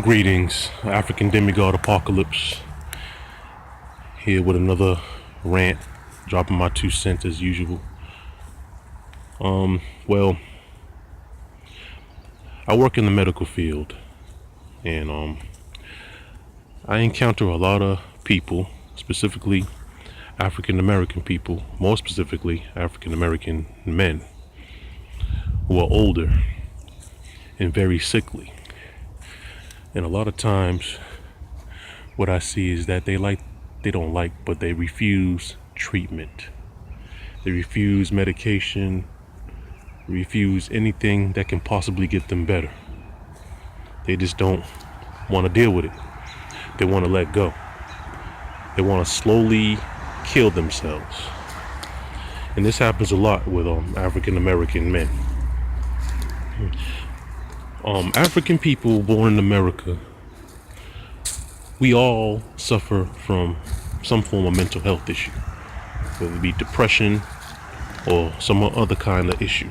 Greetings, African demigod apocalypse, here with another rant, dropping my 2 cents as usual. Well, I work in the medical field, and I encounter a lot of people, specifically African American people, more specifically African American men, who are older and very sickly. And a lot of times, what I see is that but they refuse treatment. They refuse medication, refuse anything that can possibly get them better. They just don't want to deal with it. They want to let go. They want to slowly kill themselves. And this happens a lot with African American men. African people born in America, we all suffer from some form of mental health issue, whether it be depression or some other kind of issue.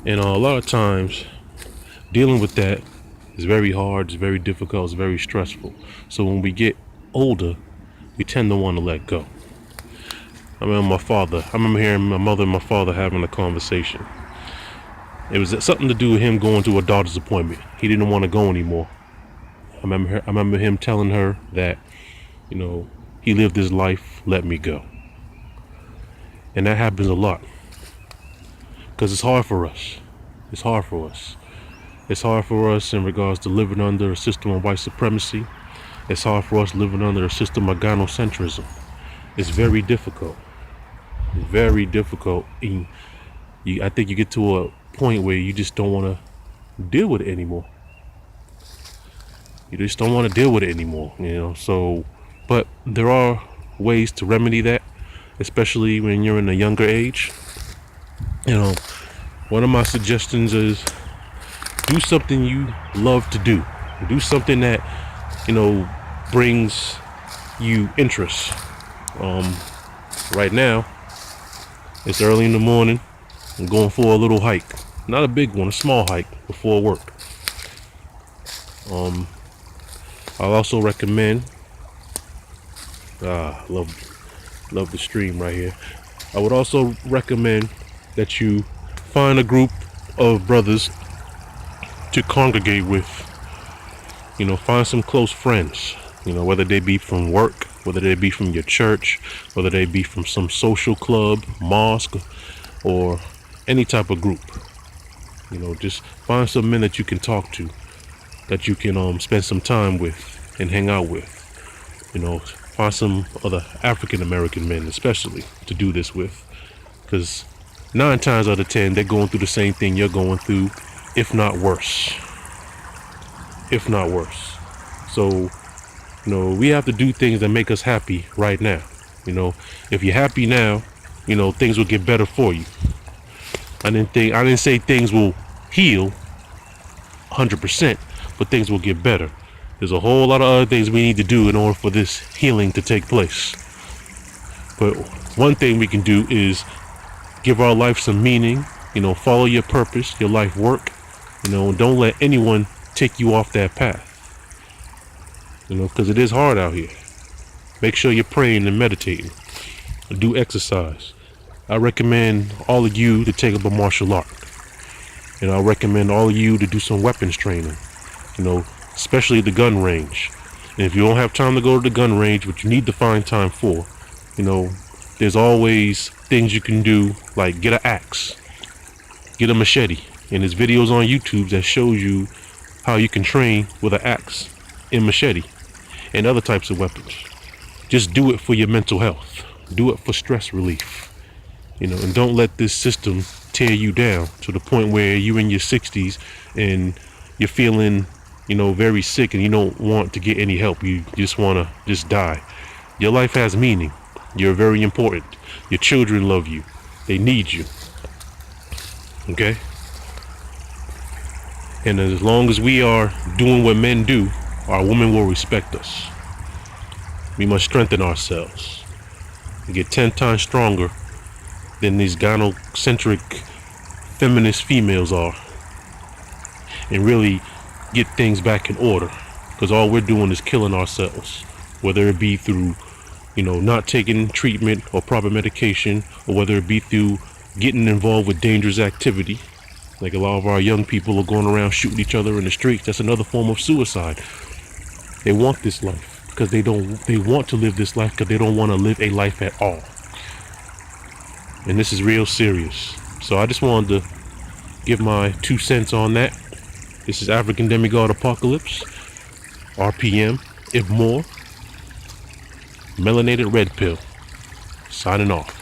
And a lot of times, dealing with that is very hard, it's very difficult, it's very stressful. So when we get older, we tend to want to let go. I remember hearing my mother and my father having a conversation. It was something to do with him going to a doctor's appointment. He didn't want to go anymore. I remember him telling her that, he lived his life, let me go. And that happens a lot. Because it's hard for us. It's hard for us in regards to living under a system of white supremacy. It's hard for us living under a system of gynocentrism. It's very difficult. Very difficult. I think you get to a point where you just don't want to deal with it anymore. You just don't want to deal with it anymore, but there are ways to remedy that, especially when you're in a younger age. One of my suggestions is do something you love to do. Do something that, brings you interest. Right now, it's early in the morning. I'm going for a little hike. Not a big one, a small hike before work. I'll also recommend, love the stream right here. I would also recommend that you find a group of brothers to congregate with. Find some close friends, whether they be from work, whether they be from your church, whether they be from some social club, mosque, or any type of group. Just find some men that you can talk to, that you can spend some time with and hang out with. Find some other African American men especially to do this with, because 9 times out of 10 they're going through the same thing you're going through, if not worse. So we have to do things that make us happy right now. If you're happy now, things will get better for you. I didn't say things will heal 100%, but things will get better. There's a whole lot of other things we need to do in order for this healing to take place. But one thing we can do is give our life some meaning, follow your purpose, your life work, don't let anyone take you off that path. Because it is hard out here. Make sure you're praying and meditating. Do exercise. I recommend all of you to take up a martial art. And I recommend all of you to do some weapons training, especially the gun range. And if you don't have time to go to the gun range, but you need to find time for, there's always things you can do, like get an axe, get a machete. And there's videos on YouTube that shows you how you can train with an axe and machete and other types of weapons. Just do it for your mental health. Do it for stress relief. And don't let this system tear you down to the point where you're in your 60s and you're feeling, very sick and you don't want to get any help. You just want to just die. Your life has meaning. You're very important. Your children love you. They need you. Okay? And as long as we are doing what men do, our women will respect us. We must strengthen ourselves and get 10 times stronger than these gynocentric feminist females are, and really get things back in order, because all we're doing is killing ourselves, whether it be through, not taking treatment or proper medication, or whether it be through getting involved with dangerous activity. Like a lot of our young people are going around shooting each other in the streets. That's another form of suicide. They want this life because they want to live this life because they don't want to live a life at all. And this is real serious. So I just wanted to give my 2 cents on that. This is African Demigod Apocalypse, RPM, IBMOR, Melanated Red Pill, signing off.